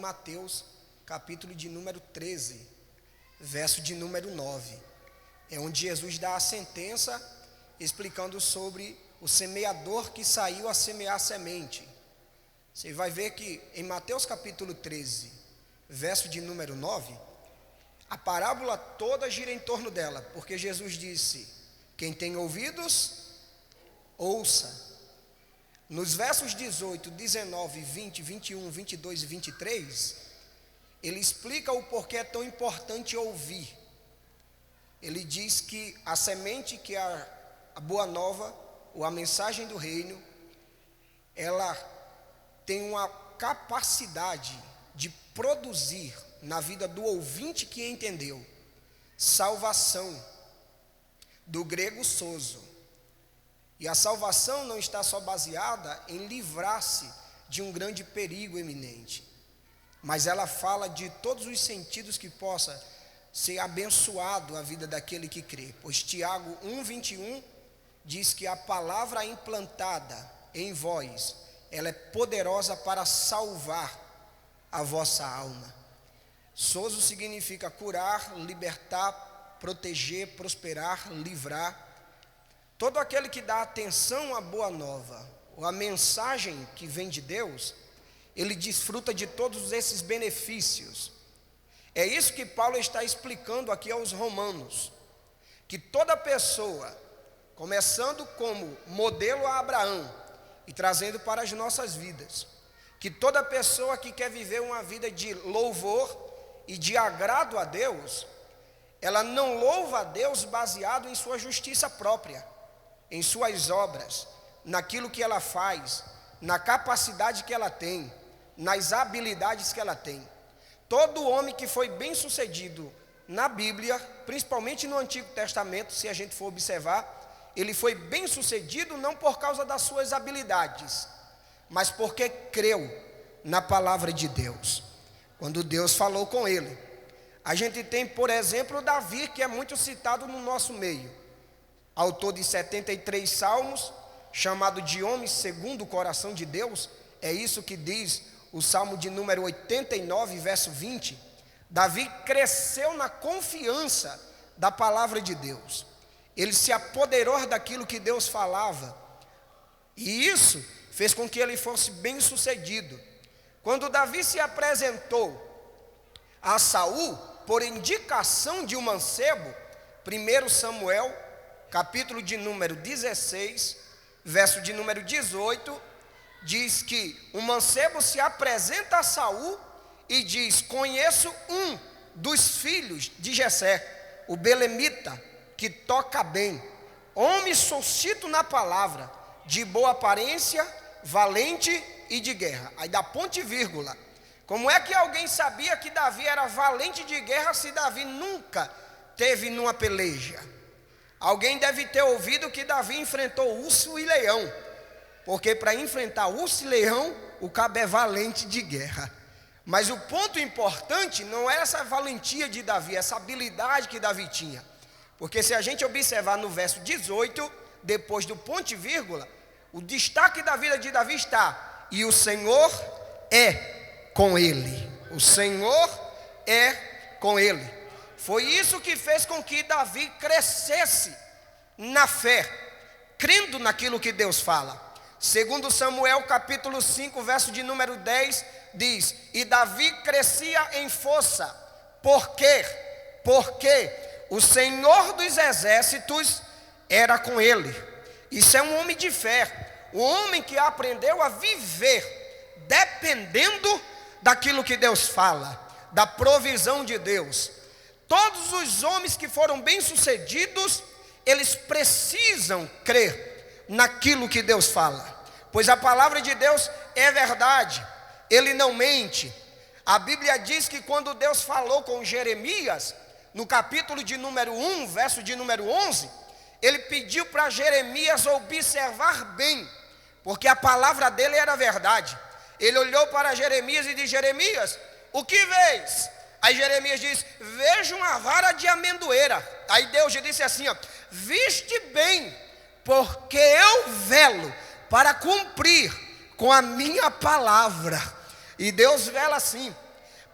Mateus, capítulo de número 13, verso de número 9. É onde Jesus dá a sentença explicando sobre o semeador que saiu a semear semente. Você vai ver que em Mateus capítulo 13, verso de número 9, a parábola toda gira em torno dela, porque Jesus disse: quem tem ouvidos, ouça. Nos versos 18, 19, 20, 21, 22 e 23, ele explica o porquê é tão importante ouvir. Ele diz que a semente, que é a boa nova, ou a mensagem do reino, ela tem uma capacidade de produzir na vida do ouvinte que entendeu salvação, do grego sozo. E a salvação não está só baseada em livrar-se de um grande perigo iminente, mas ela fala de todos os sentidos que possa ser abençoado a vida daquele que crê. Pois Tiago 1:21 diz que a palavra implantada em vós, ela é poderosa para salvar a vossa alma. Sozo significa curar, libertar, proteger, prosperar, livrar. Todo aquele que dá atenção à boa nova, ou à mensagem que vem de Deus, ele desfruta de todos esses benefícios. É isso que Paulo está explicando aqui aos romanos, que toda pessoa, começando como modelo a Abraão e trazendo para as nossas vidas, que toda pessoa que quer viver uma vida de louvor e de agrado a Deus, ela não louva a Deus baseado em sua justiça própria, em suas obras, naquilo que ela faz, na capacidade que ela tem, nas habilidades que ela tem. Todo homem que foi bem sucedido na Bíblia, principalmente no Antigo Testamento, se a gente for observar, ele foi bem sucedido não por causa das suas habilidades, mas porque creu na palavra de Deus, quando Deus falou com ele. A gente tem, por exemplo, Davi, que é muito citado no nosso meio, autor de 73 salmos, chamado de homem segundo o coração de Deus. É isso que diz o salmo de número 89, verso 20. Davi cresceu na confiança da palavra de Deus. Ele se apoderou daquilo que Deus falava, e isso fez com que ele fosse bem sucedido. Quando Davi se apresentou a Saul, por indicação de um mancebo, 1 Samuel, capítulo de número 16, verso de número 18, diz que um mancebo se apresenta a Saul e diz: conheço um dos filhos de Jessé, o belemita, que toca bem, homem solcito na palavra, de boa aparência, valente e de guerra. Aí dá ponto e vírgula. Como é que alguém sabia que Davi era valente de guerra se Davi nunca teve numa peleja? Alguém deve ter ouvido que Davi enfrentou urso e leão, porque para enfrentar urso e leão, o cabo é valente de guerra. Mas o ponto importante não é essa valentia de Davi, essa habilidade que Davi tinha. Porque se a gente observar no verso 18, depois do ponto e vírgula, o destaque da vida de Davi está: e o Senhor é com ele. O Senhor é com ele. Foi isso que fez com que Davi crescesse na fé, crendo naquilo que Deus fala. Segundo Samuel capítulo 5, verso de número 10, diz: e Davi crescia em força. Por quê? Porque o Senhor dos exércitos era com ele. Isso é um homem de fé, um homem que aprendeu a viver dependendo daquilo que Deus fala, da provisão de Deus. Todos os homens que foram bem-sucedidos, eles precisam crer naquilo que Deus fala, pois a palavra de Deus é verdade, ele não mente. A Bíblia diz que quando Deus falou com Jeremias, no capítulo de número 1, verso de número 11, ele pediu para Jeremias observar bem, porque a palavra dele era verdade. Ele olhou para Jeremias e disse: Jeremias, o que vês? Aí Jeremias diz: vejo uma vara de amendoeira. Aí Deus disse assim: viste bem, porque eu velo para cumprir com a minha palavra. E Deus vela assim.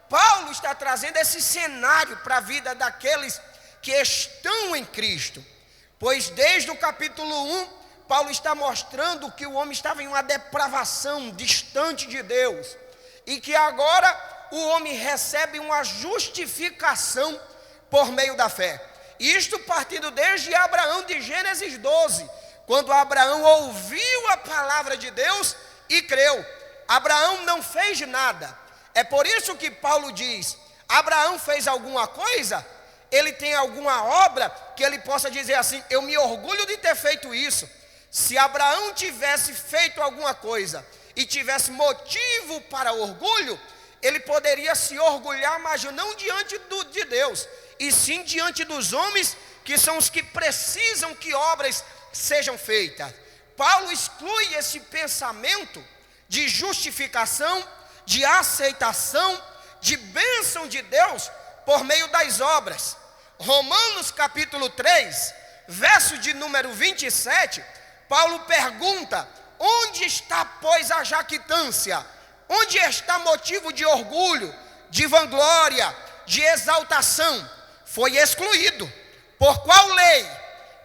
Paulo está trazendo esse cenário para a vida daqueles que estão em Cristo, pois desde o capítulo 1, Paulo está mostrando que o homem estava em uma depravação, distante de Deus, e que agora o homem recebe uma justificação por meio da fé. Isto partindo desde Abraão, de Gênesis 12, quando Abraão ouviu a palavra de Deus e creu. Abraão não fez nada. É por isso que Paulo diz: Abraão fez alguma coisa? Ele tem alguma obra que ele possa dizer assim: eu me orgulho de ter feito isso. Se Abraão tivesse feito alguma coisa e tivesse motivo para orgulho, ele poderia se orgulhar, mas não diante de Deus, e sim diante dos homens, que são os que precisam que obras sejam feitas. Paulo exclui esse pensamento de justificação, de aceitação, de bênção de Deus por meio das obras. Romanos capítulo 3, verso de número 27, Paulo pergunta: onde está, pois, a jactância? Onde está motivo de orgulho, de vanglória, de exaltação? Foi excluído. Por qual lei?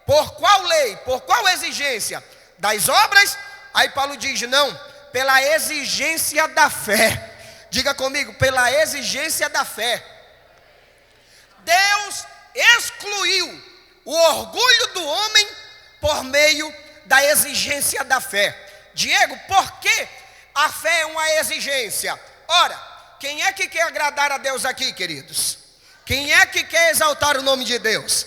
Por qual lei? Por qual exigência? Das obras? Aí Paulo diz: não, pela exigência da fé. Diga comigo: pela exigência da fé. Deus excluiu o orgulho do homem por meio da exigência da fé. Diego, por que a fé é uma exigência? Ora, quem é que quer agradar a Deus aqui, queridos? Quem é que quer exaltar o nome de Deus?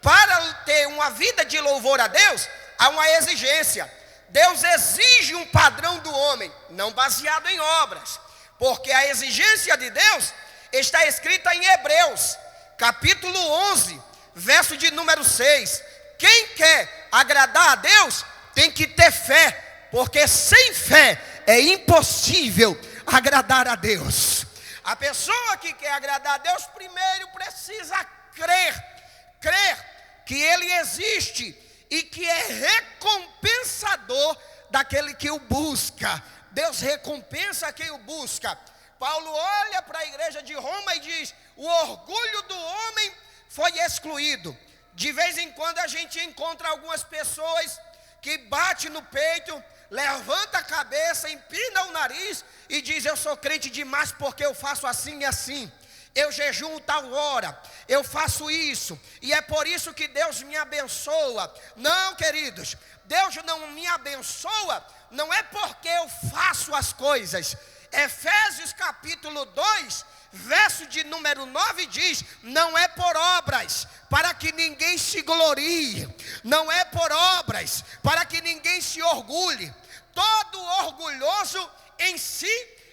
Para ter uma vida de louvor a Deus, há uma exigência. Deus exige um padrão do homem, não baseado em obras, porque a exigência de Deus está escrita em Hebreus, capítulo 11, verso de número 6. Quem quer agradar a Deus tem que ter fé, porque sem fé é impossível agradar a Deus. A pessoa que quer agradar a Deus primeiro precisa crer que Ele existe e que é recompensador daquele que o busca. Deus recompensa quem o busca. Paulo olha para a igreja de Roma e diz: o orgulho do homem foi excluído. De vez em quando a gente encontra algumas pessoas que batem no peito, levanta a cabeça, empina o nariz e diz: eu sou crente demais porque eu faço assim e assim, eu jejuo tal hora, eu faço isso, e é por isso que Deus me abençoa. Não, queridos, Deus não me abençoa, não é porque eu faço as coisas. Efésios capítulo 2, verso de número 9 diz: não é por obras, para que ninguém se glorie, não é por obras, para que ninguém se orgulhe. Todo orgulhoso em si,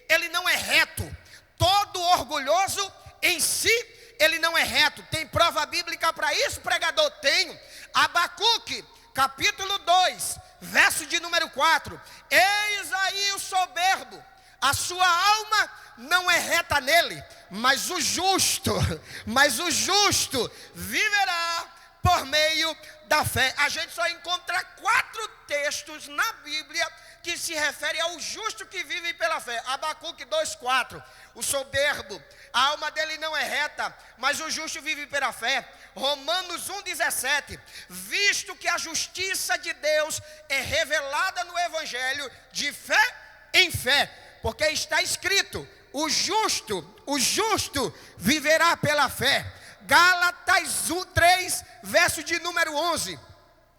ele não é reto. Todo orgulhoso em si, ele não é reto. Tem prova bíblica para isso, pregador? Tenho. Abacuque, capítulo 2, verso de número 4. Eis aí o soberbo, a sua alma não é reta nele, mas o justo viverá por meio da fé. A gente só encontra 4 textos na Bíblia que se referem ao justo que vive pela fé. Abacuque 2:4, o soberbo, a alma dele não é reta, mas o justo vive pela fé. Romanos 1:17, visto que a justiça de Deus é revelada no Evangelho de fé em fé, porque está escrito: o justo viverá pela fé. Gálatas 3, verso de número 11,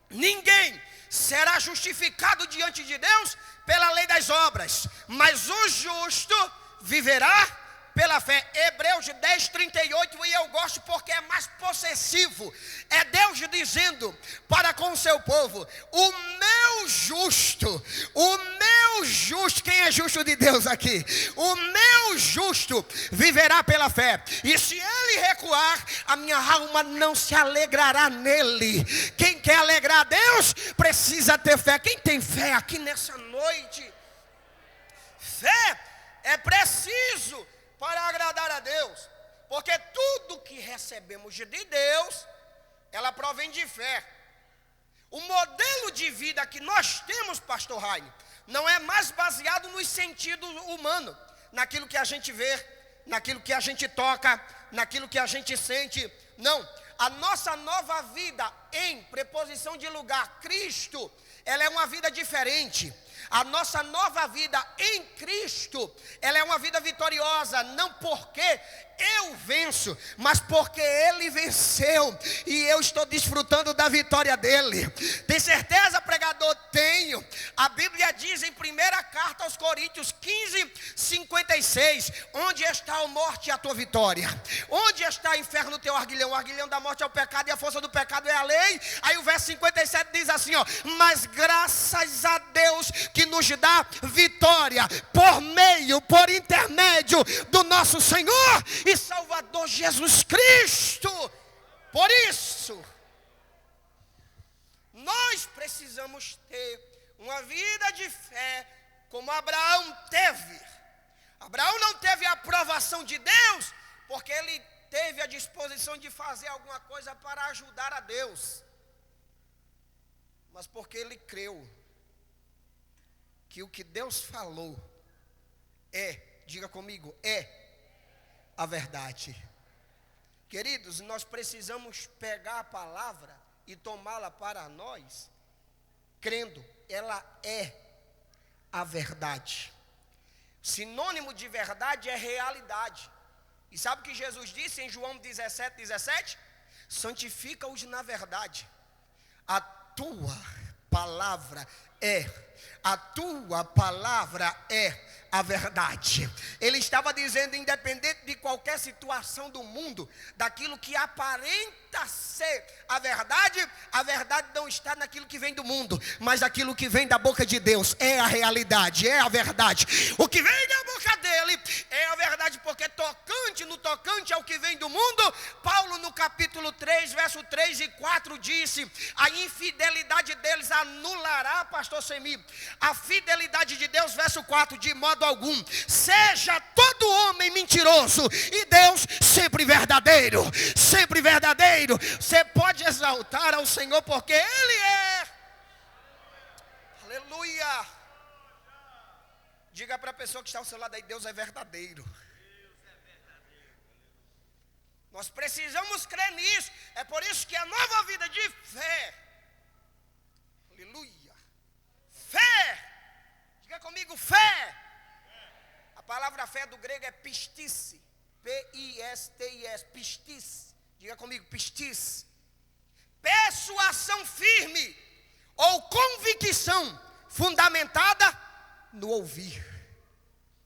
ninguém será justificado diante de Deus pela lei das obras, mas o justo viverá pela fé. Hebreus 10:38, e eu gosto porque é mais possessivo. É Deus dizendo para com o seu povo: o meu justo, quem é justo de Deus aqui? O meu justo viverá pela fé, e se ele recuar, a minha alma não se alegrará nele. Quem quer alegrar a Deus precisa ter fé. Quem tem fé aqui nessa noite? Fé é preciso para agradar a Deus, porque tudo que recebemos de Deus, ela provém de fé. O modelo de vida que nós temos, pastor Raine, não é mais baseado nos sentidos humanos, naquilo que a gente vê, naquilo que a gente toca, naquilo que a gente sente. Não, a nossa nova vida em preposição de lugar, Cristo, ela é uma vida diferente. A nossa nova vida em Cristo, ela é uma vida vitoriosa, não porque eu venço, mas porque Ele venceu, e eu estou desfrutando da vitória dEle. Tem certeza, pregador? Tenho. A Bíblia diz em 1ª carta aos Coríntios 15:56, onde está a morte e a tua vitória? Onde está o inferno, o teu arguilhão? O arguilhão da morte é o pecado, e a força do pecado é a lei. Aí o verso 57 diz assim, ó: mas graças a Deus que nos dá vitória por intermédio do nosso Senhor e Salvador Jesus Cristo. Por isso, nós precisamos ter uma vida de fé como Abraão teve. Abraão não teve a aprovação de Deus porque ele teve a disposição de fazer alguma coisa para ajudar a Deus, mas porque ele creu que o que Deus falou diga comigo, é a verdade. Queridos, nós precisamos pegar a palavra e tomá-la para nós, crendo, ela é a verdade. Sinônimo de verdade é realidade. E sabe o que Jesus disse em João 17:17? Santifica-os na verdade. A tua palavra é a verdade. Ele estava dizendo, independente de qualquer situação do mundo, daquilo que aparenta ser a verdade não está naquilo que vem do mundo, mas aquilo que vem da boca de Deus é a realidade, é a verdade. O que vem da boca dele é a verdade, porque no tocante ao que vem do mundo, Paulo no capítulo 3, verso 3 e 4 disse: a infidelidade deles anulará, pastor Semi, a fidelidade de Deus, verso 4, de modo algum. Seja todo homem mentiroso e Deus sempre verdadeiro, sempre verdadeiro. Você pode exaltar ao Senhor porque Ele é. Aleluia. Diga para a pessoa que está ao seu lado aí: Deus é verdadeiro. Nós precisamos crer nisso. É por isso que a nova vida de fé, aleluia, fé, diga comigo, fé. A palavra fé do grego é pistis, P-I-S-T-I-S, pistis. Diga comigo, pistis. Persuasão firme ou convicção fundamentada no ouvir.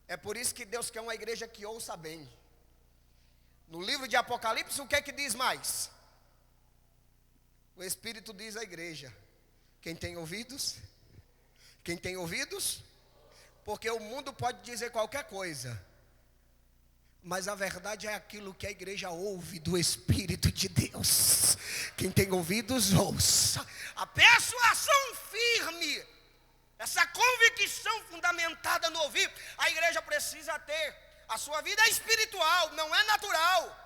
É por isso que Deus quer uma igreja que ouça bem. No livro de Apocalipse, o que é que diz mais? O Espírito diz à igreja: quem tem ouvidos, porque o mundo pode dizer qualquer coisa, mas a verdade é aquilo que a igreja ouve do Espírito de Deus. Quem tem ouvidos, ouça. A persuasão firme, essa convicção fundamentada no ouvir, a igreja precisa ter. A sua vida é espiritual, não é natural.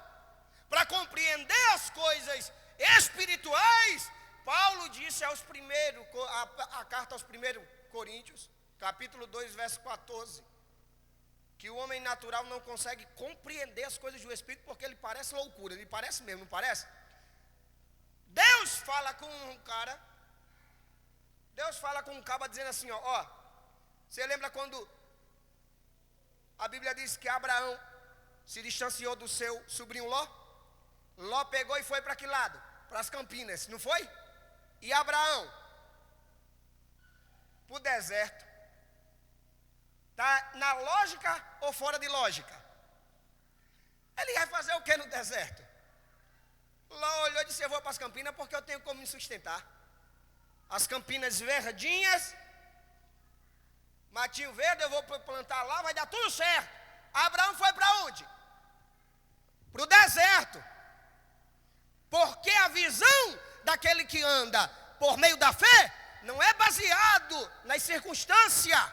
Para compreender as coisas espirituais, Paulo disse a carta aos 1 Coríntios, capítulo 2, verso 14, que o homem natural não consegue compreender as coisas do Espírito, porque ele parece loucura. Ele parece mesmo, não parece? Deus fala com um cara, dizendo assim, ó, você lembra quando a Bíblia diz que Abraão se distanciou do seu sobrinho Ló? Ló pegou e foi para que lado? Para as Campinas, não foi? E Abraão, para o deserto. Está na lógica ou fora de lógica? Ele vai fazer o que no deserto? Ló olhou e disse: eu vou para as Campinas porque eu tenho como me sustentar. As Campinas verdinhas, matinho verde, eu vou plantar lá, vai dar tudo certo. Abraão foi para onde? Para o deserto. Porque a visão daquele que anda por meio da fé não é baseado nas circunstâncias.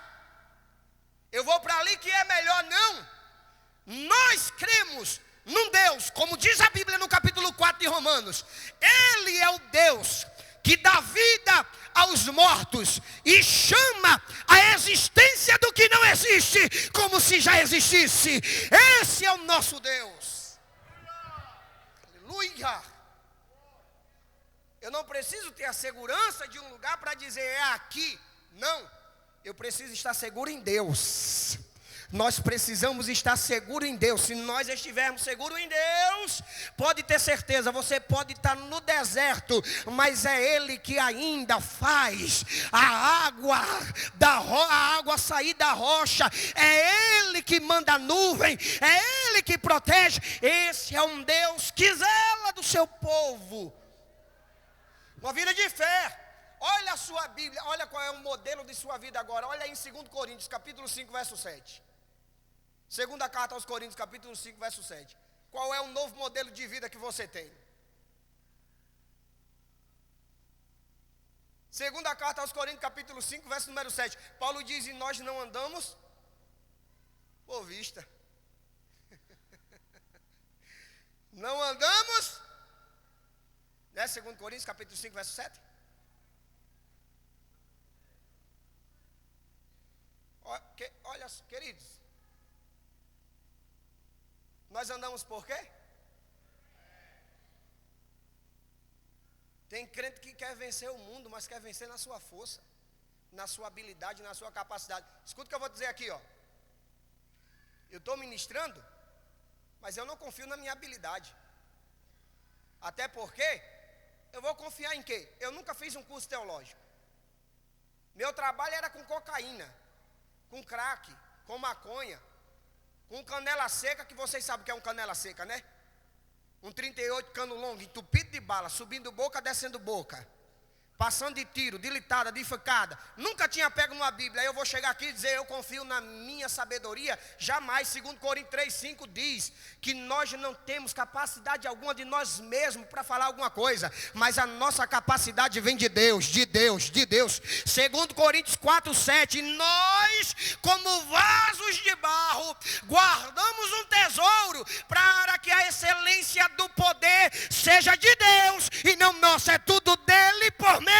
Eu vou para ali que é melhor, não. Nós cremos num Deus, como diz a Bíblia no capítulo 4 de Romanos. Ele é o Deus que dá vida vida aos mortos e chama a existência do que não existe como se já existisse. Esse é o nosso Deus. Aleluia. Eu não preciso ter a segurança de um lugar para dizer é aqui. Não, eu preciso estar seguro em Deus. Nós precisamos estar seguros em Deus. Se nós estivermos seguros em Deus, pode ter certeza, você pode estar no deserto, mas é Ele que ainda faz a água sair da rocha. É Ele que manda a nuvem, é Ele que protege. Esse é um Deus que zela do seu povo. Uma vida de fé. Olha a sua Bíblia, olha qual é o modelo de sua vida agora. Olha aí em 2 Coríntios, capítulo 5, verso 7. Segunda carta aos Coríntios, capítulo 5, verso 7. Qual é o novo modelo de vida que você tem? Segunda carta aos Coríntios, capítulo 5, verso número 7. Paulo diz, e nós não andamos por vista. Não andamos, né? 2 Coríntios, capítulo 5, verso 7. Olha, queridos, nós andamos por quê? Tem crente que quer vencer o mundo, mas quer vencer na sua força, na sua habilidade, na sua capacidade. Escuta o que eu vou dizer aqui, ó. Eu estou ministrando, mas eu não confio na minha habilidade. Até porque, eu vou confiar em quê? Eu nunca fiz um curso teológico. Meu trabalho era com cocaína, com crack, com maconha, com canela seca, que vocês sabem o que é um canela seca, né? Um 38 cano longo, entupido de bala, subindo boca, descendo boca, passando de tiro, de litada, de facada. Nunca tinha pego numa Bíblia. Aí eu vou chegar aqui e dizer, eu confio na minha sabedoria. Jamais. 2 Coríntios 3:5 diz que nós não temos capacidade alguma de nós mesmos para falar alguma coisa, mas a nossa capacidade vem de Deus, de Deus, de Deus. 2 Coríntios 4:7, nós como vasos de barro guardamos um tesouro para que a excelência do poder seja de Deus e não nossa. É tudo dele, por meio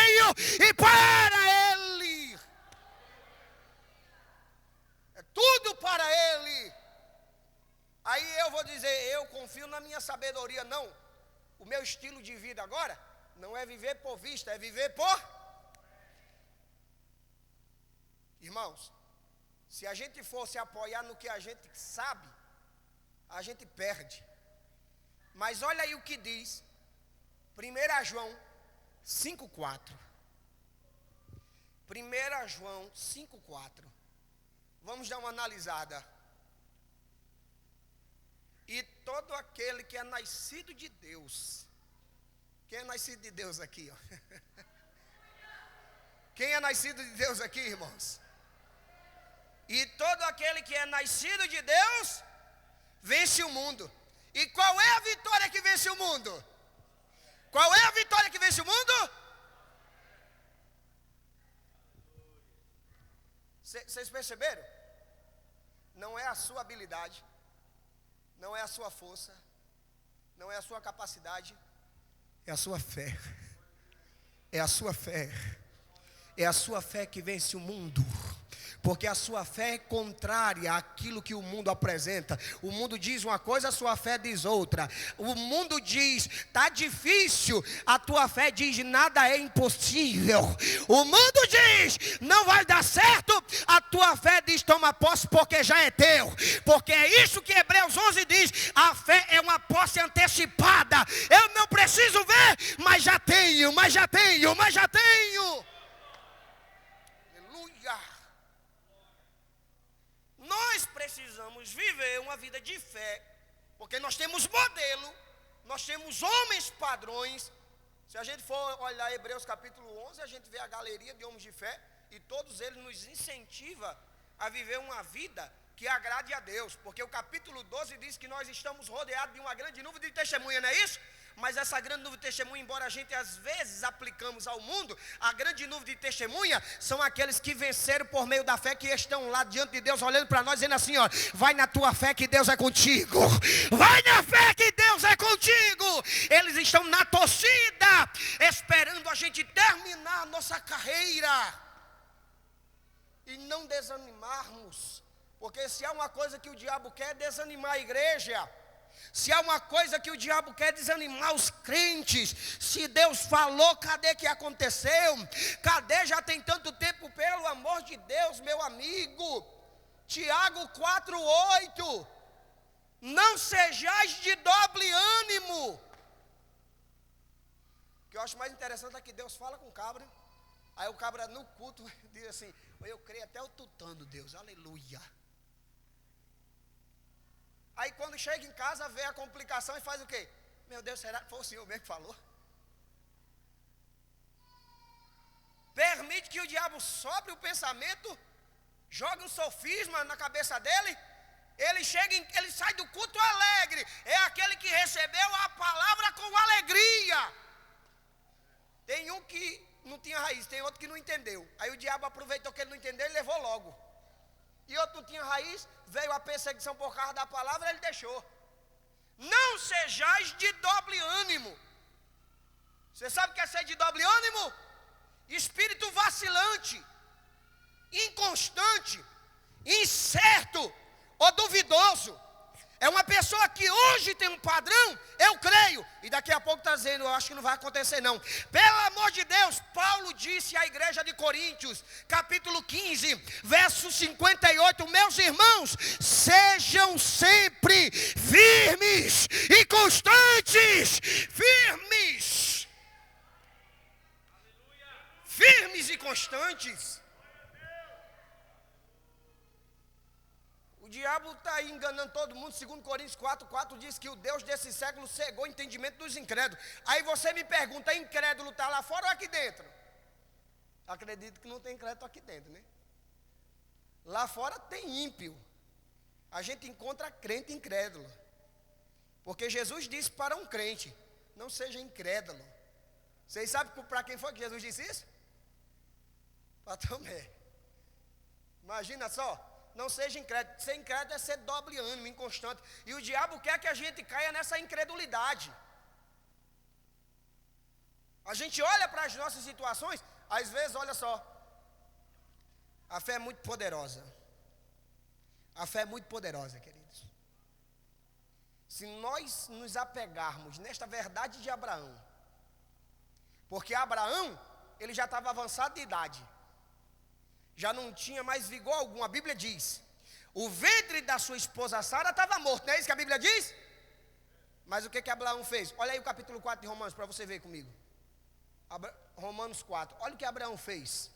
e para Ele. É tudo para Ele. Aí eu vou dizer, eu confio na minha sabedoria. Não, o meu estilo de vida agora não é viver por vista, é viver por... Irmãos, se a gente fosse apoiar no que a gente sabe, a gente perde. Mas olha aí o que diz 1 João 5:4. 1 João 5:4. Vamos dar uma analisada. E todo aquele que é nascido de Deus. Quem é nascido de Deus aqui, ó? Quem é nascido de Deus aqui, irmãos? E todo aquele que é nascido de Deus vence o mundo. E qual é a vitória que vence o mundo? Qual é a vitória que vence o mundo? Vocês perceberam? Não é a sua habilidade, não é a sua força, não é a sua capacidade, é a sua fé. É a sua fé. É a sua fé que vence o mundo. Porque a sua fé é contrária àquilo que o mundo apresenta. O mundo diz uma coisa, a sua fé diz outra. O mundo diz, está difícil. A tua fé diz, nada é impossível. O mundo diz, não vai dar certo. A tua fé diz, toma posse porque já é teu. Porque é isso que Hebreus 11 diz. A fé é uma posse antecipada. Eu não preciso ver, mas já tenho, mas já tenho, mas já tenho. Aleluia. Nós precisamos viver uma vida de fé, porque nós temos modelo, nós temos homens padrões. Se a gente for olhar Hebreus capítulo 11, a gente vê a galeria de homens de fé, e todos eles nos incentivam a viver uma vida que agrade a Deus, porque o capítulo 12 diz que nós estamos rodeados de uma grande nuvem de testemunha, não é isso? Mas essa grande nuvem de testemunha, embora a gente às vezes aplicamos ao mundo, a grande nuvem de testemunha são aqueles que venceram por meio da fé, que estão lá diante de Deus, olhando para nós, dizendo assim, ó, vai na tua fé que Deus é contigo, vai na fé que Deus é contigo. Eles estão na torcida esperando a gente terminar a nossa carreira e não desanimarmos. Porque se há uma coisa que o diabo quer é desanimar a igreja. Se há uma coisa que o diabo quer desanimar os crentes. Se Deus falou, cadê que aconteceu? Cadê já tem tanto tempo? Pelo amor de Deus, meu amigo. Tiago 4:8. Não sejais de doble ânimo. O que eu acho mais interessante é que Deus fala com o cabra. Aí o cabra no culto diz assim: eu creio até o tutano, Deus, aleluia. Aí quando chega em casa, vê a complicação e faz o quê? Meu Deus, será que foi o Senhor mesmo que falou? Permite que o diabo sobre o pensamento, joga um sofisma na cabeça dele. Ele chega, ele sai do culto alegre. É aquele que recebeu a palavra com alegria. Tem um que não tinha raiz, tem outro que não entendeu. Aí o diabo aproveitou que ele não entendeu e levou logo. E outro não tinha raiz, veio a perseguição por causa da palavra, ele deixou. Não sejais de doble ânimo. Você sabe o que é ser de doble ânimo? Espírito vacilante, inconstante, incerto ou duvidoso. É uma pessoa que hoje tem um padrão, eu creio, e daqui a pouco está dizendo, eu acho que não vai acontecer não. Pelo amor de Deus, Paulo disse à igreja de Coríntios, capítulo 15, verso 58, meus irmãos, sejam sempre firmes e constantes, firmes e constantes. O diabo está aí enganando todo mundo. 2 Coríntios 4:4 diz que o Deus desse século cegou o entendimento dos incrédulos. Aí você me pergunta, incrédulo está lá fora ou aqui dentro? Acredito que não tem incrédulo aqui dentro, né? Lá fora tem ímpio. A gente encontra crente incrédulo. Porque Jesus disse para um crente, não seja incrédulo. Vocês sabem para quem foi que Jesus disse isso? Para Tomé. Imagina só. Não seja incrédulo. Ser incrédulo é ser doble ânimo, inconstante. E o diabo quer que a gente caia nessa incredulidade. A gente olha para as nossas situações, às vezes, olha só. A fé é muito poderosa. A fé é muito poderosa, queridos. Se nós nos apegarmos nesta verdade de Abraão, porque Abraão, ele já estava avançado de idade. Já não tinha mais vigor algum. A Bíblia diz, o ventre da sua esposa Sara estava morto, não é isso que a Bíblia diz? Mas o que Abraão fez? Olha aí o capítulo 4 de Romanos, para você ver comigo. Romanos 4, olha o que Abraão fez.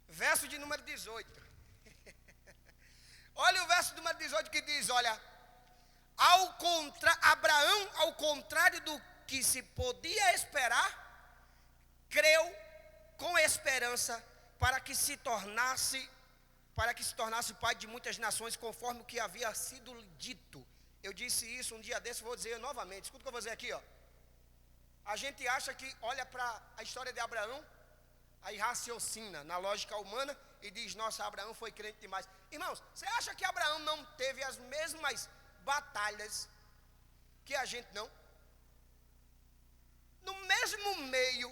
Verso de número 18. Olha o verso de número 18 que diz, olha... Abraão, ao contrário do que se podia esperar, creu com esperança para que se tornasse pai de muitas nações, conforme o que havia sido dito. Eu disse isso um dia desse, vou dizer novamente. Escuta o que eu vou dizer aqui, ó. A gente acha que olha para a história de Abraão, aí raciocina na lógica humana e diz, nossa, Abraão foi crente demais. Irmãos, você acha que Abraão não teve as mesmas batalhas que a gente não? No mesmo meio,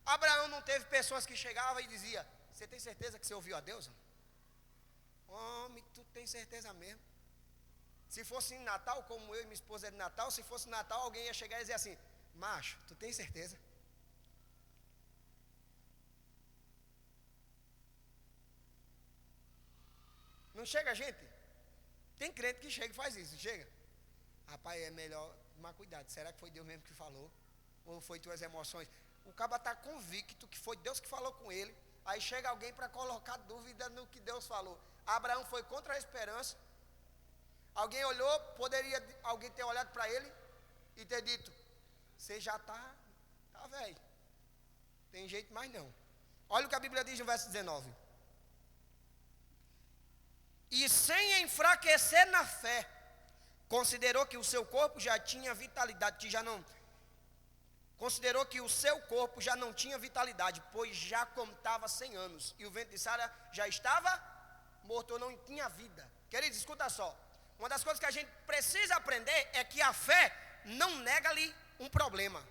Abraão não teve pessoas que chegavam e diziam, você tem certeza que você ouviu a Deus? Homem, tu tem certeza mesmo? Se fosse em Natal, como eu e minha esposa é de Natal, se fosse Natal, alguém ia chegar e dizer assim, macho, tu tem certeza? Não chega gente? Tem crente que chega e faz isso, chega. Rapaz, é melhor tomar cuidado. Será que foi Deus mesmo que falou? Ou foi tuas emoções? O cara está convicto que foi Deus que falou com ele. Aí chega alguém para colocar dúvida no que Deus falou. Abraão foi contra a esperança. Alguém olhou, poderia alguém ter olhado para ele e ter dito, você já está velho. Tem jeito mais não. Olha o que a Bíblia diz no verso 19. E sem enfraquecer na fé, considerou que o seu corpo já tinha vitalidade, considerou que o seu corpo já não tinha vitalidade, pois já contava 100 anos, e o ventre de Sara já estava morto, eu não tinha vida. Queridos, escuta só. Uma das coisas que a gente precisa aprender é que a fé não nega-lhe um problema.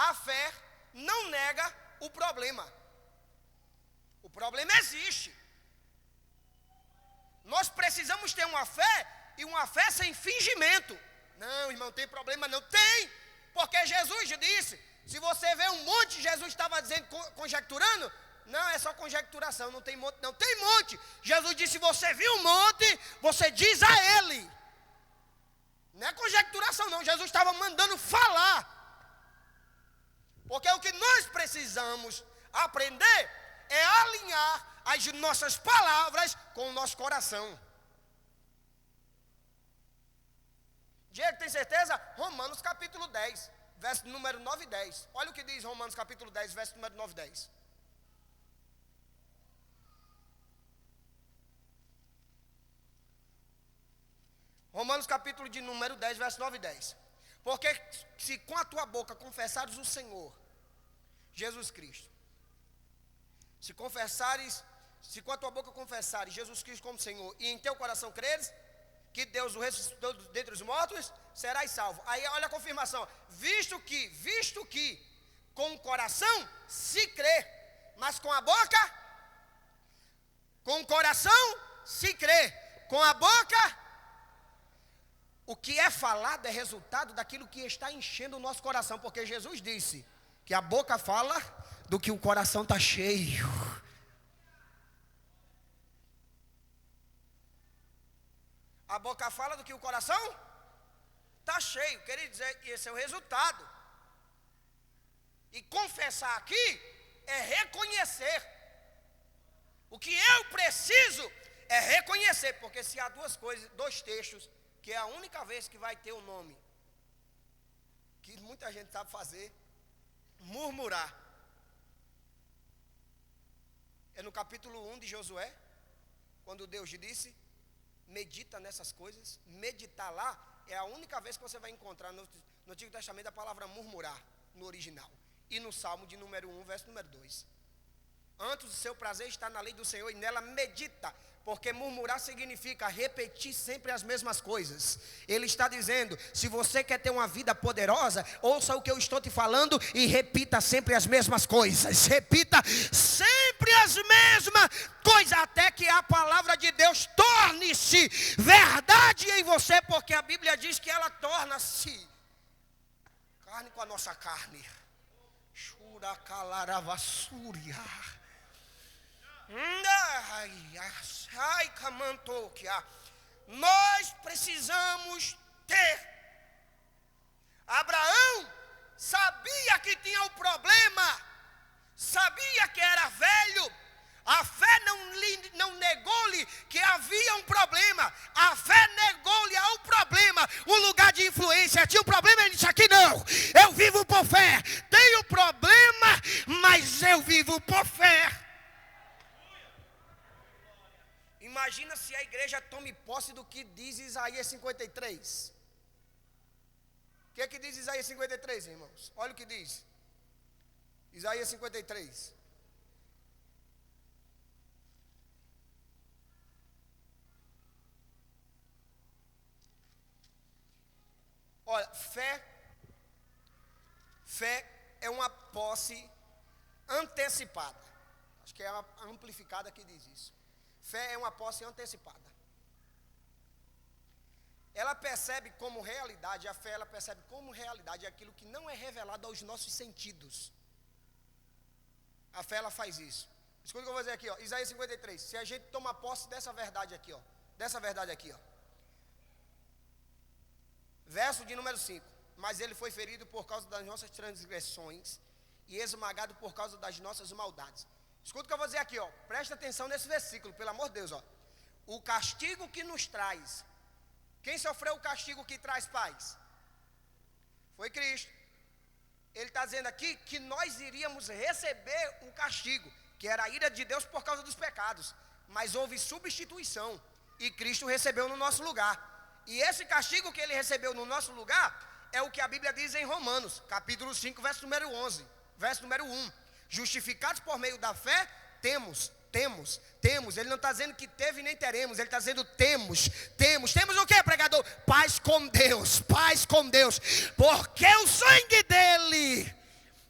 A fé não nega o problema. O problema existe. Nós precisamos ter uma fé, e uma fé sem fingimento. Não, irmão, tem problema não. Tem, porque Jesus disse, se você vê um monte, Jesus estava dizendo, conjecturando, não, é só conjecturação, não tem monte, não, tem monte. Jesus disse, se você viu um monte, você diz a ele. Não é conjecturação não, Jesus estava mandando falar. Porque o que nós precisamos aprender é alinhar as nossas palavras com o nosso coração. Diego, tem certeza? Romanos capítulo 10, verso número 9 e 10. Olha o que diz Romanos capítulo 10, verso número 9 e 10. Romanos capítulo de número 10, verso 9 e 10. Porque se com a tua boca confessares o Senhor Jesus Cristo, se com a tua boca confessares Jesus Cristo como Senhor, e em teu coração creres que Deus o ressuscitou dentre os mortos, serás salvo. Aí olha a confirmação, visto que com o coração se crê, mas com a boca, com o coração se crê, com a boca, o que é falado é resultado daquilo que está enchendo o nosso coração, porque Jesus disse que a boca fala do que o coração está cheio. A boca fala do que o coração está cheio. Queria dizer que esse é o resultado. E confessar aqui é reconhecer. O que eu preciso é reconhecer. Porque se há duas coisas, dois textos, que é a única vez que vai ter o nome, que muita gente sabe fazer, murmurar. É no capítulo 1 de Josué, quando Deus disse, medita nessas coisas. Meditar lá é a única vez que você vai encontrar no Antigo Testamento a palavra murmurar, no original. E no Salmo de número 1, verso número 2. Antes o seu prazer está na lei do Senhor e nela medita. Porque murmurar significa repetir sempre as mesmas coisas. Ele está dizendo, se você quer ter uma vida poderosa, ouça o que eu estou te falando e repita sempre as mesmas coisas. Repita sempre as mesmas coisas, até que a palavra de Deus torne-se verdade em você. Porque a Bíblia diz que ela torna-se carne com a nossa carne. Shurakalaravassúria. Nós precisamos ter. Abraão sabia que tinha um problema, sabia que era velho. A fé não negou-lhe que havia um problema. A fé negou-lhe ao problema um lugar de influência. Tinha um problema, ele disse, aqui não, eu vivo por fé. Tenho problema, mas eu vivo por fé. Imagina se a igreja tome posse do que diz Isaías 53. O que é que diz Isaías 53, irmãos? Olha o que diz Isaías 53. Olha, fé é uma posse antecipada. Acho que é a amplificada que diz isso. Fé é uma posse antecipada. Ela percebe como realidade, a fé ela percebe como realidade aquilo que não é revelado aos nossos sentidos. A fé ela faz isso. Escuta o que eu vou dizer aqui, ó, Isaías 53. Se a gente toma posse dessa verdade aqui, ó, verso de número 5. Mas ele foi ferido por causa das nossas transgressões e esmagado por causa das nossas maldades. Escuta o que eu vou dizer aqui, ó. Presta atenção nesse versículo, pelo amor de Deus, ó. O castigo que nos traz. Quem sofreu o castigo que traz paz? Foi Cristo. Ele está dizendo aqui que nós iríamos receber um castigo, que era a ira de Deus por causa dos pecados. Mas houve substituição e Cristo recebeu no nosso lugar. E esse castigo que ele recebeu no nosso lugar é o que a Bíblia diz em Romanos, capítulo 5, verso número 11, verso número 1. Justificados por meio da fé, temos temos, ele não está dizendo que teve nem teremos, ele está dizendo temos o que, pregador? Paz com Deus, porque o sangue dele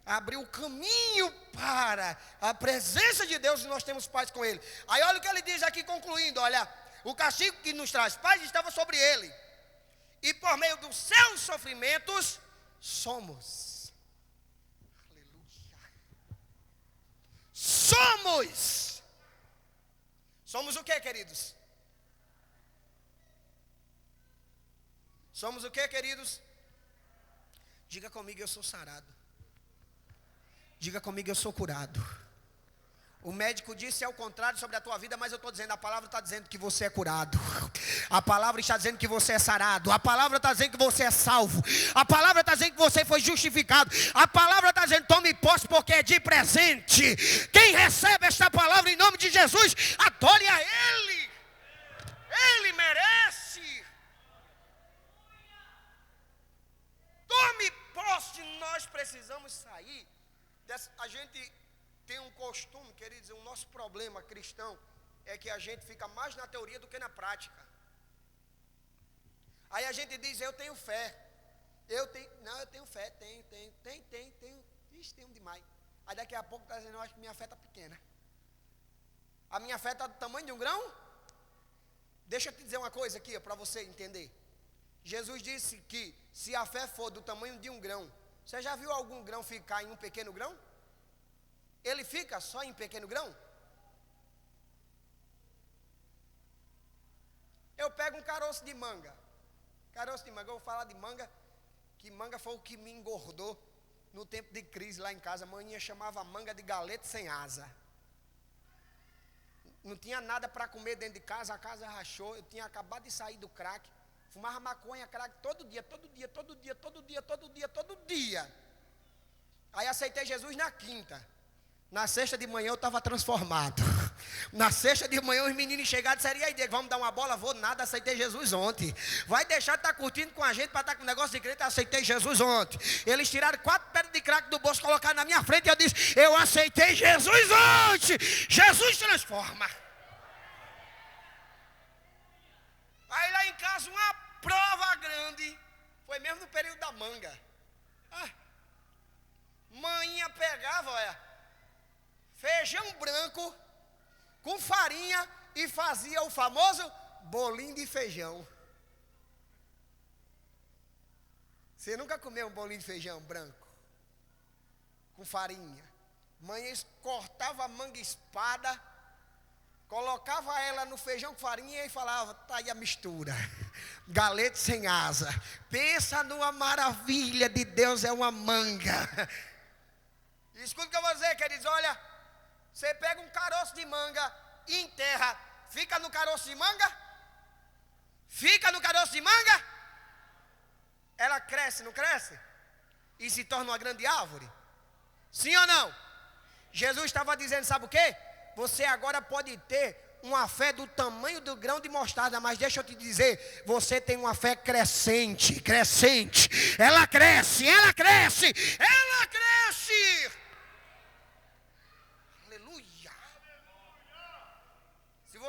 abriu o caminho para a presença de Deus e nós temos paz com ele. Aí olha o que ele diz aqui concluindo, olha, o castigo que nos traz paz estava sobre ele, e por meio dos seus sofrimentos somos, aleluia, somos o que, queridos? Somos o que, queridos? Diga comigo, eu sou sarado. Diga comigo, eu sou curado. O médico disse ao contrário sobre a tua vida, mas eu estou dizendo, a palavra está dizendo que você é curado. A palavra está dizendo que você é sarado. A palavra está dizendo que você é salvo. A palavra está dizendo que você foi justificado. A palavra está dizendo, tome posse porque é de presente. Quem recebe esta palavra em nome de Jesus, adore a Ele. Ele merece. Tome posse, nós precisamos sair. A gente tem um costume, queridos, o nosso problema cristão é que a gente fica mais na teoria do que na prática. Aí a gente diz, eu tenho fé. Eu tenho fé, tenho. Ixi, tenho demais. Aí daqui a pouco está dizendo, eu acho que minha fé está pequena. A minha fé está do tamanho de um grão? Deixa eu te dizer uma coisa aqui, para você entender. Jesus disse que se a fé for do tamanho de um grão, você já viu algum grão ficar em um pequeno grão? Ele fica só em pequeno grão? Eu pego um caroço de manga. Eu vou falar de manga, que manga foi o que me engordou no tempo de crise lá em casa. A manhã chamava manga de galete sem asa. Não tinha nada para comer dentro de casa, a casa rachou. Eu tinha acabado de sair do crack. Fumava maconha, crack todo dia. Aí aceitei Jesus na quinta. Na sexta de manhã eu estava transformado. Na sexta de manhã os meninos chegaram e disseram, e aí Diego, vamos dar uma bola? Vou nada, aceitei Jesus ontem. Vai deixar de estar curtindo com a gente para estar com negócio de crente? Aceitei Jesus ontem. Eles tiraram 4 pedras de crack do bolso, colocaram na minha frente e eu disse, eu aceitei Jesus ontem. Jesus transforma. Aí lá em casa uma prova grande, foi mesmo no período da manga. Manhinha pegava, olha, feijão branco com farinha e fazia o famoso bolinho de feijão. Você nunca comeu um bolinho de feijão branco com farinha? Mãe cortava a manga espada, colocava ela no feijão com farinha e falava, tá aí a mistura, galete sem asa. Pensa numa maravilha de Deus, é uma manga. Escuta o que eu vou dizer, queridos, olha, você pega um caroço de manga e enterra, fica no caroço de manga? Fica no caroço de manga? Ela cresce, não cresce? E se torna uma grande árvore? Sim ou não? Jesus estava dizendo, sabe o quê? Você agora pode ter uma fé do tamanho do grão de mostarda, mas deixa eu te dizer, você tem uma fé crescente. Ela cresce.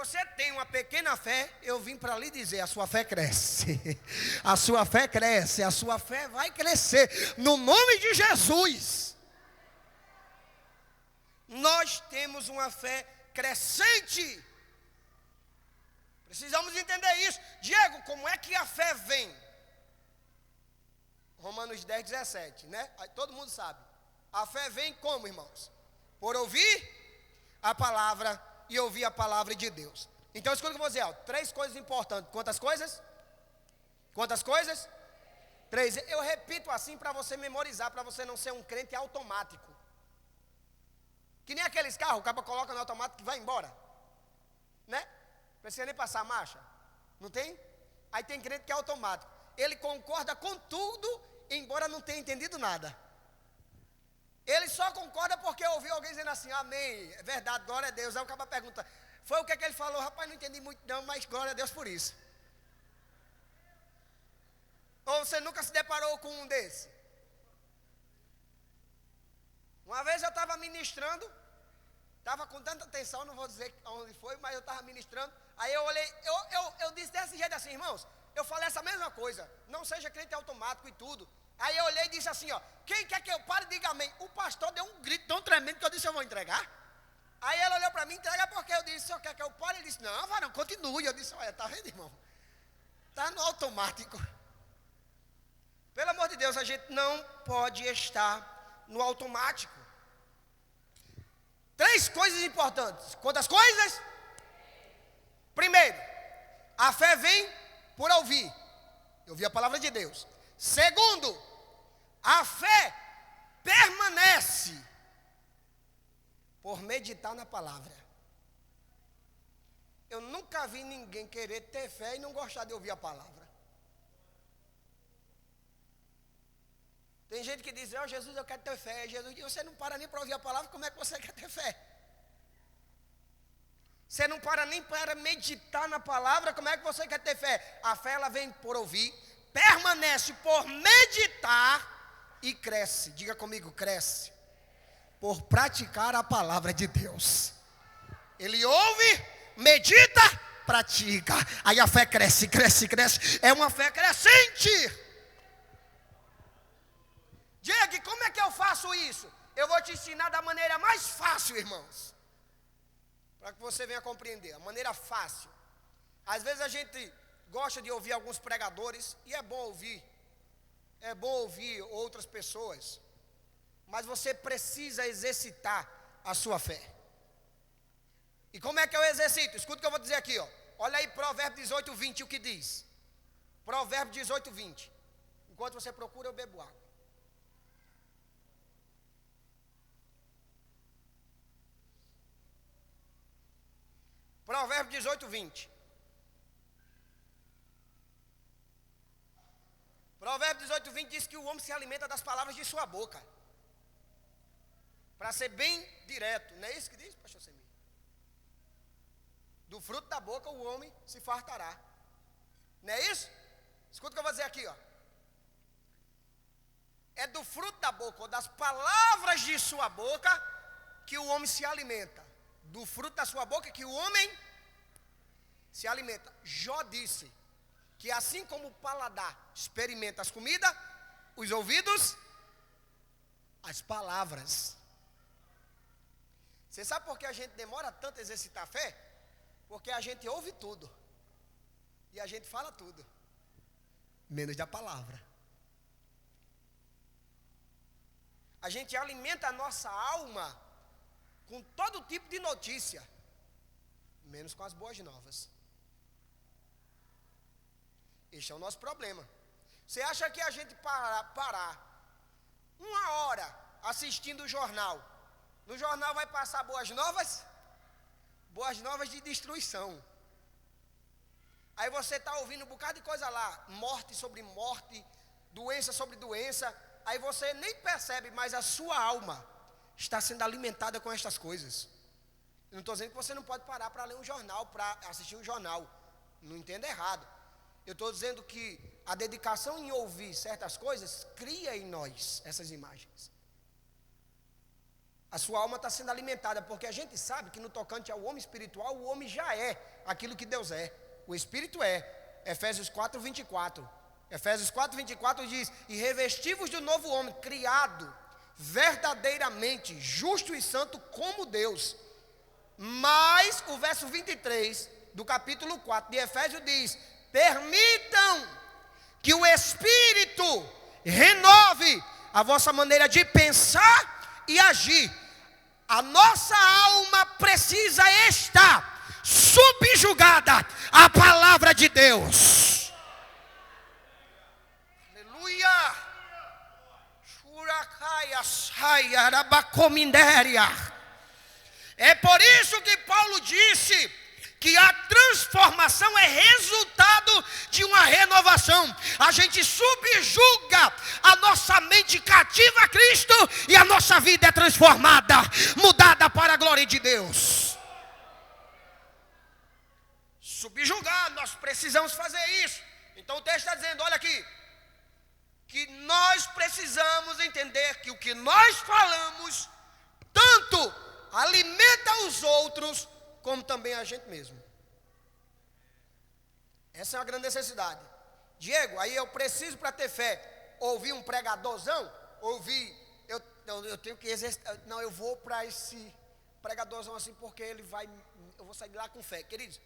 Você tem uma pequena fé, eu vim para lhe dizer, a sua fé cresce. A sua fé vai crescer no nome de Jesus. Nós temos uma fé crescente. Precisamos entender isso. Diego, como é que a fé vem? Romanos 10, 17, né? Todo mundo sabe. A fé vem como, irmãos? Por ouvir a palavra e ouvir a palavra de Deus. Então escuta o que eu vou dizer, 3 coisas importantes. Quantas coisas? 3. Eu repito assim para você memorizar, para você não ser um crente automático. Que nem aqueles carros, o cara coloca no automático e vai embora. Né? Precisa nem passar a marcha. Não tem? Aí tem crente que é automático. Ele concorda com tudo, embora não tenha entendido nada. Ele só concorda porque ouviu alguém dizendo assim, amém, é verdade, glória a Deus. Aí o cara pergunta, foi o que ele falou? Rapaz, não entendi muito não, mas glória a Deus por isso. Ou você nunca se deparou com um desse? Uma vez eu estava ministrando Estava com tanta atenção, não vou dizer onde foi, mas eu estava ministrando. Aí eu olhei, eu disse desse jeito assim, irmãos, eu falei essa mesma coisa, não seja crente automático e tudo. Aí eu olhei e disse assim, ó, quem quer que eu pare, diga amém. O pastor deu um grito tão tremendo que eu disse, eu vou entregar. Aí ele olhou para mim, entrega porque eu disse, o senhor quer que eu pare? Ele disse, não, varão, continue. Eu disse, olha, tá vendo, irmão? Está no automático. Pelo amor de Deus, a gente não pode estar no automático. 3 coisas importantes. Quantas coisas? Primeiro, a fé vem por ouvir. Ouvir a palavra de Deus. Segundo, a fé permanece por meditar na palavra. Eu nunca vi ninguém querer ter fé e não gostar de ouvir a palavra. Tem gente que diz, Jesus, eu quero ter fé. Jesus diz, você não para nem para ouvir a palavra, como é que você quer ter fé? Você não para nem para meditar na palavra, como é que você quer ter fé? A fé, ela vem por ouvir, permanece por meditar e cresce. Diga comigo, cresce. Por praticar a palavra de Deus. Ele ouve, medita, pratica. Aí a fé cresce, cresce, cresce. É uma fé crescente. Diga, como é que eu faço isso? Eu vou te ensinar da maneira mais fácil, irmãos. Para que você venha compreender, a maneira fácil. Às vezes a gente gosta de ouvir alguns pregadores, e é bom ouvir. É bom ouvir outras pessoas. Mas você precisa exercitar a sua fé. E como é que eu exercito? Escuta o que eu vou dizer aqui, ó. Olha aí Provérbios 18, 20, o que diz. Provérbios 18, 20. Enquanto você procura, eu bebo água. Provérbios 18, 20. Provérbios 18, 20 diz que o homem se alimenta das palavras de sua boca. Para ser bem direto, não é isso que diz, pastor Semir? Do fruto da boca o homem se fartará. Não é isso? Escuta o que eu vou dizer aqui, ó. É do fruto da boca, ou das palavras de sua boca, que o homem se alimenta. Do fruto da sua boca que o homem se alimenta. Jó disse que assim como o paladar experimenta as comidas, os ouvidos, as palavras. Você sabe por que a gente demora tanto a exercitar a fé? Porque a gente ouve tudo. E a gente fala tudo. Menos da palavra. A gente alimenta a nossa alma com todo tipo de notícia. Menos com as boas novas. Este é o nosso problema. Você acha que a gente parar 1 hora assistindo o jornal, no jornal vai passar boas novas? Boas novas de destruição. Aí você está ouvindo um bocado de coisa lá, morte sobre morte, doença sobre doença. Aí você nem percebe, mas a sua alma está sendo alimentada com estas coisas. Eu não estou dizendo que você não pode parar para ler um jornal, para assistir um jornal. Não entenda errado. Eu estou dizendo que a dedicação em ouvir certas coisas cria em nós essas imagens. A sua alma está sendo alimentada, porque a gente sabe que no tocante ao homem espiritual, o homem já é aquilo que Deus é. O Espírito é. Efésios 4, 24. Efésios 4, 24 diz, e revestivos do novo homem, criado verdadeiramente, justo e santo como Deus. Mas o verso 23 do capítulo 4 de Efésios diz, permitam que o Espírito renove a vossa maneira de pensar e agir. A nossa alma precisa estar subjugada à palavra de Deus. Aleluia. É por isso que Paulo disse que a transformação é resultado de uma renovação. A gente subjuga a nossa mente cativa a Cristo e a nossa vida é transformada, mudada para a glória de Deus. Subjugar, nós precisamos fazer isso. Então o texto está dizendo, olha aqui, que nós precisamos entender que o que nós falamos, tanto alimenta os outros, como também a gente mesmo. Essa é uma grande necessidade. Diego, aí eu preciso para ter fé, ouvir um pregadorzão, eu tenho que exercitar, não, eu vou para esse pregadorzão assim, porque eu vou sair de lá com fé. Queridos,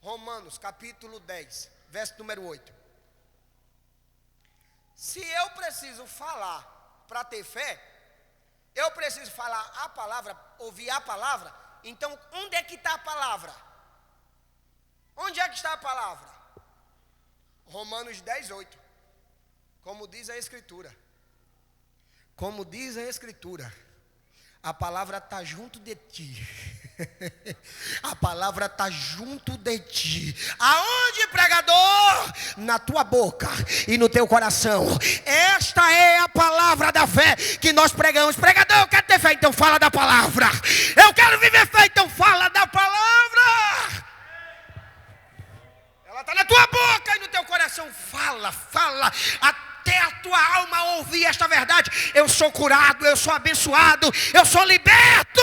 Romanos capítulo 10, verso número 8. Se eu preciso falar para ter fé, eu preciso falar a palavra, ouvir a palavra, então onde é que está a palavra? Onde é que está a palavra? Romanos 10, 8. Como diz a Escritura. Como diz a Escritura, a palavra está junto de ti. A palavra está junto de ti. Aonde, pregador? Na tua boca e no teu coração. Esta é a palavra da fé que nós pregamos. Pregador, eu quero ter fé, então fala da palavra. Eu quero viver fé, então fala da palavra. Ela está na tua boca e no teu coração. Fala, fala. Até a tua alma ouvir esta verdade. Eu sou curado, eu sou abençoado, eu sou liberto.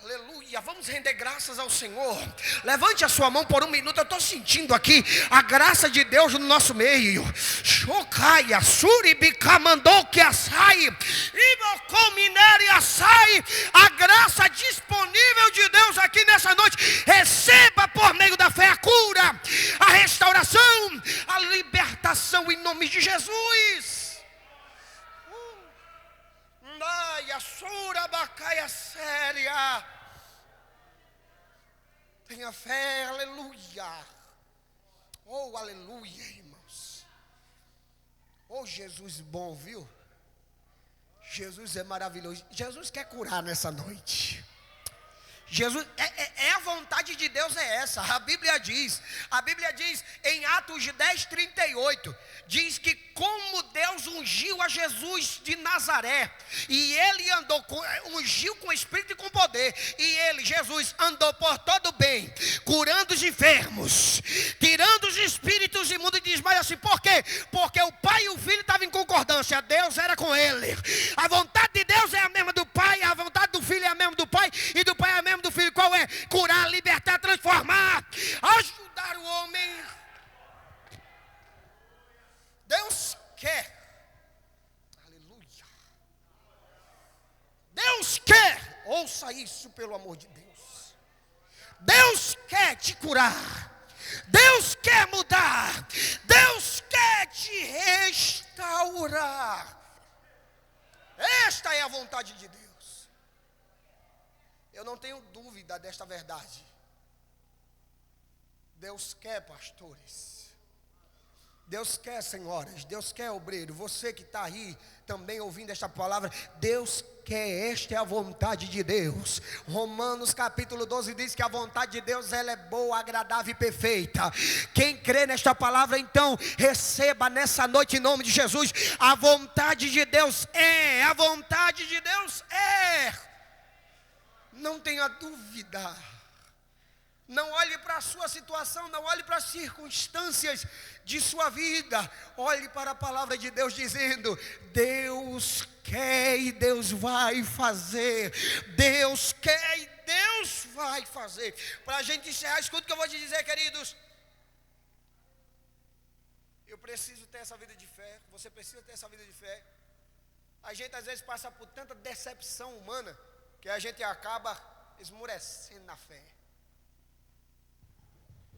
Aleluia, vamos render graças ao Senhor. Levante a sua mão por um minuto. Eu estou sentindo aqui a graça de Deus no nosso meio. Chocaia, suribica, mandou que açai, ibocominere açai. A graça disponível de Deus aqui nessa noite. Receba por meio da fé a cura, a restauração, a libertação em nome de Jesus. Naia, surabacaia séria. Tenha fé, aleluia. Oh, aleluia, irmãos. Oh, Jesus bom, viu? Jesus é maravilhoso. Jesus quer curar nessa noite. Jesus, a vontade de Deus é essa. A Bíblia diz em Atos 10, 38, diz que como Deus ungiu a Jesus de Nazaré, e ele ungiu com espírito e com poder, e ele, Jesus, andou por todo o bem, curando os enfermos, tirando os espíritos imundos, e diz mais assim, por quê? Porque o Pai e o Filho estavam em concordância, Deus era com ele. A vontade de Deus é a mesma do Pai, a vontade do Filho é a mesma do Pai, e do Pai é a mesma do Filho. Qual é? Curar, libertar, transformar, ajudar o homem. Deus quer, aleluia, Deus quer, ouça isso pelo amor de Deus. Deus quer te curar, Deus quer mudar, Deus quer te restaurar. Esta é a vontade de Deus. Eu não tenho dúvida desta verdade. Deus quer pastores, Deus quer senhoras, Deus quer obreiro. Você que está aí também ouvindo esta palavra, Deus quer, esta é a vontade de Deus. Romanos capítulo 12 diz que a vontade de Deus ela é boa, agradável e perfeita. Quem crê nesta palavra, então receba nessa noite em nome de Jesus. A vontade de Deus é, a vontade de Deus é. Não tenha dúvida. Não olhe para a sua situação, não olhe para as circunstâncias de sua vida. Olhe para a palavra de Deus dizendo: Deus quer e Deus vai fazer. Deus quer e Deus vai fazer. Para a gente encerrar, escuta o que eu vou te dizer, queridos. Eu preciso ter essa vida de fé. Você precisa ter essa vida de fé. A gente às vezes passa por tanta decepção humana que a gente acaba esmurecendo na fé,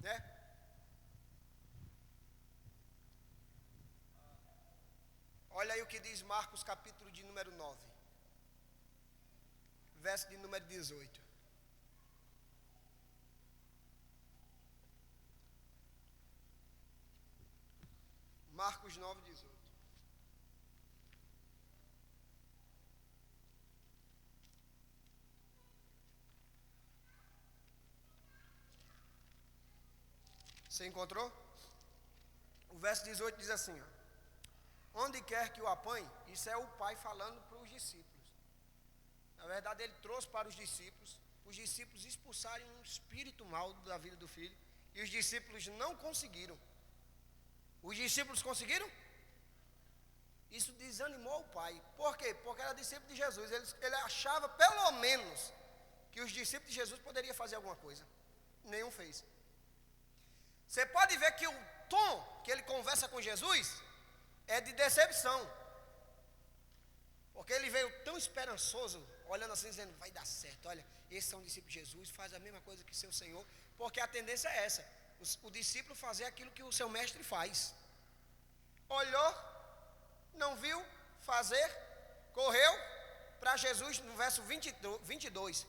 né? Olha aí o que diz Marcos capítulo de número 9, verso de número 18. Marcos 9, 18. Você encontrou? O verso 18 diz assim, ó: onde quer que o apanhe, isso é o pai falando para os discípulos. Na verdade, ele trouxe para os discípulos expulsarem um espírito mal da vida do filho, e os discípulos não conseguiram. Os discípulos conseguiram? Isso desanimou o pai. Por quê? Porque era discípulo de Jesus. Ele achava, pelo menos, que os discípulos de Jesus poderiam fazer alguma coisa. Nenhum fez. Você pode ver que o tom que ele conversa com Jesus é de decepção. Porque ele veio tão esperançoso, olhando assim, dizendo, vai dar certo, olha, esses são discípulos de Jesus, faz a mesma coisa que seu Senhor, porque a tendência é essa, o discípulo fazer aquilo que o seu mestre faz. Olhou, não viu, fazer, correu para Jesus, no verso 22,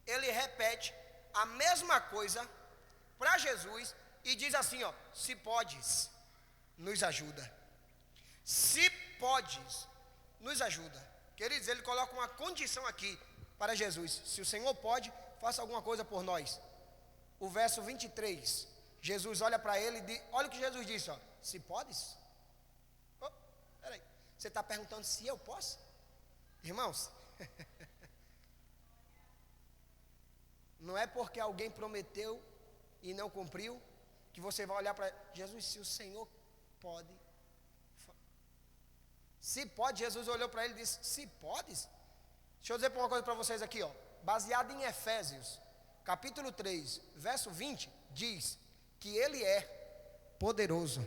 ele repete a mesma coisa para Jesus e diz assim, ó, se podes, nos ajuda. Se podes, nos ajuda. Queridos, ele coloca uma condição aqui para Jesus. Se o Senhor pode, faça alguma coisa por nós. O verso 23, Jesus olha para ele e olha o que Jesus disse, ó, se podes? Oh, peraí, você está perguntando se eu posso? Irmãos, não é porque alguém prometeu e não cumpriu, que você vai olhar para Jesus, se o Senhor pode. Se pode, Jesus olhou para ele e disse, se podes? Deixa eu dizer uma coisa para vocês aqui, ó, baseado em Efésios, capítulo 3, verso 20, diz que ele é poderoso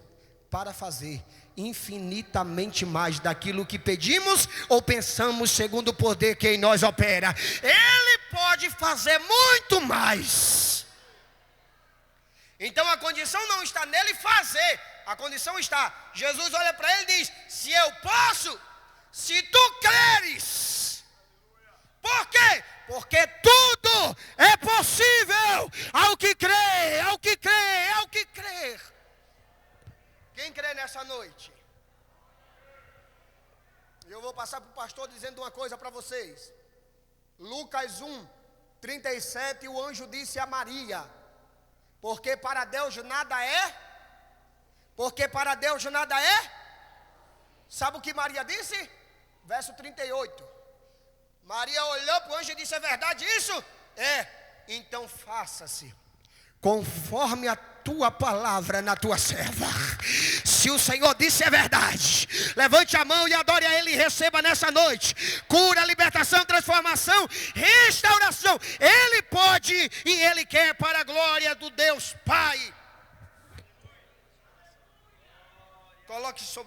para fazer infinitamente mais daquilo que pedimos ou pensamos, segundo o poder que em nós opera. Ele pode fazer muito mais. Então a condição não está nele fazer, a condição está, Jesus olha para ele e diz, se eu posso, se tu creres. Por quê? Porque tudo é possível ao que crê, ao que crê, ao que crer. Quem crê nessa noite? Eu vou passar para o pastor dizendo uma coisa para vocês. Lucas 1, 37, o anjo disse a Maria, porque para Deus nada é. Porque para Deus nada é. Sabe o que Maria disse? Verso 38. Maria olhou para o anjo e disse, é verdade isso? É, então faça-se conforme a tua palavra na tua serva. Se o Senhor disse é verdade, levante a mão e adore a Ele e receba nessa noite cura, libertação, transformação, restauração. Ele pode e Ele quer, para a glória do Deus Pai. Coloque sobre